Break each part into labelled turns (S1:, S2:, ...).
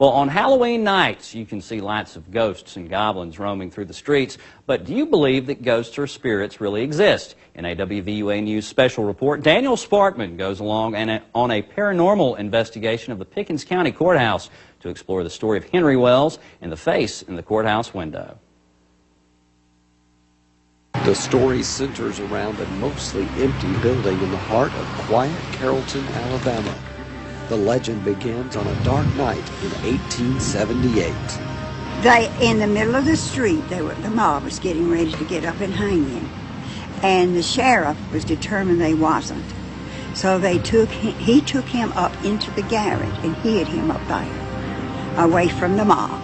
S1: Well, on Halloween nights, you can see lots of ghosts and goblins roaming through the streets. But do you believe that ghosts or spirits really exist? In a WVUA News special report, Daniel Sparkman goes along on a paranormal investigation of the Pickens County Courthouse to explore the story of Henry Wells and the face in the courthouse window.
S2: The story centers around a mostly empty building in the heart of quiet Carrollton, Alabama. The legend begins on a dark night in 1878.
S3: In the middle of the street, the mob was getting ready to get up and hang him. And the sheriff was determined they wasn't. So he took him up into the garage and hid him up there, away from the mob.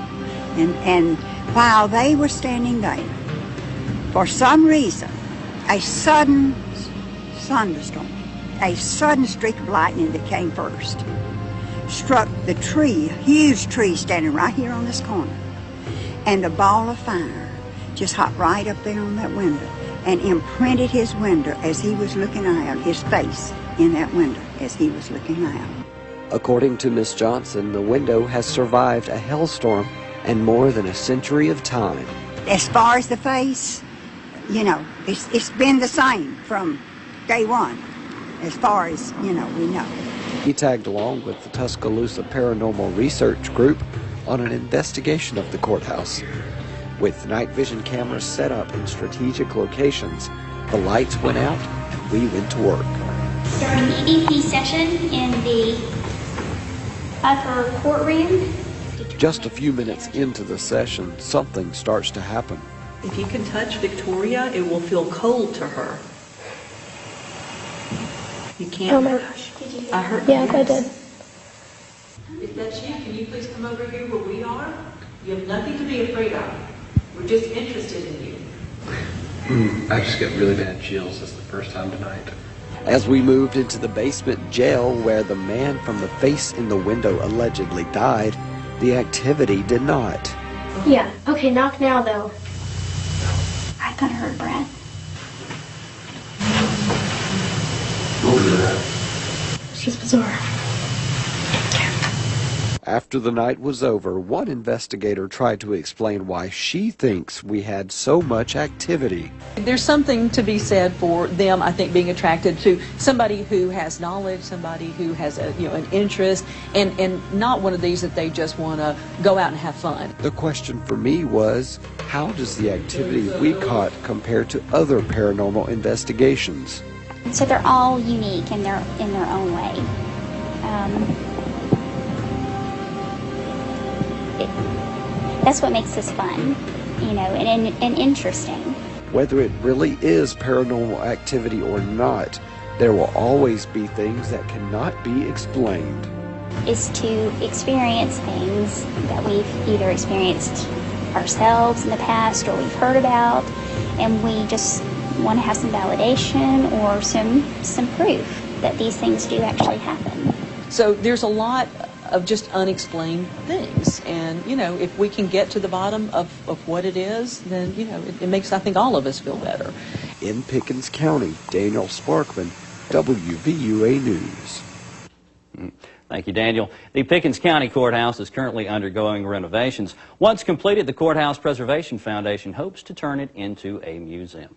S3: And while they were standing there, for some reason, a sudden thunderstorm, a sudden streak of lightning that came first, struck the tree, a huge tree standing right here on this corner. And the ball of fire just hopped right up there on that window and imprinted his window as he was looking out, his face in that window as he was looking out.
S2: According to Miss Johnson, the window has survived a hailstorm and more than a century of time.
S3: As far as the face, you know, it's been the same from day one, as far as, you know, we know.
S2: He tagged along with the Tuscaloosa Paranormal Research Group on an investigation of the courthouse. With night vision cameras set up in strategic locations, the lights went out and we went to work.
S4: Starting EVP session in the upper courtroom.
S2: Just a few minutes into the session, something starts to happen.
S5: If you can touch Victoria, it will feel cold to her. You can't.
S4: Oh my gosh. Did you hear
S5: I heard.
S4: Yeah,
S5: yes.
S4: I did.
S5: If that's you, can you please come over here where we are? You have nothing to be afraid of. We're just interested in you.
S6: I just get really bad chills. This is the first time tonight.
S2: As we moved into the basement jail where the man from the face in the window allegedly died, the activity did not.
S4: Yeah. Okay, knock now though. I thought I heard Brad.
S6: What was that?
S4: It's just bizarre.
S2: After the night was over, one investigator tried to explain why she thinks we had so much activity.
S5: There's something to be said for them, I think, being attracted to somebody who has knowledge, somebody who has an interest, and not one of these that they just want to go out and have fun.
S2: The question for me was, how does the activity we caught compare to other paranormal investigations?
S4: So they're all unique in their own way. That's what makes this fun, you know, and interesting.
S2: Whether it really is paranormal activity or not, there will always be things that cannot be explained.
S4: Is to experience things that we've either experienced ourselves in the past or we've heard about, and we just want to have some validation or some proof that these things do actually happen.
S5: So there's a lot of just unexplained things, and you know, if we can get to the bottom of what it is, then you know, it makes, I think, all of us feel better.
S2: In Pickens County, Daniel Sparkman, WVUA News.
S1: Thank you, Daniel. The Pickens County Courthouse is currently undergoing renovations. Once completed, the Courthouse Preservation Foundation hopes to turn it into a museum.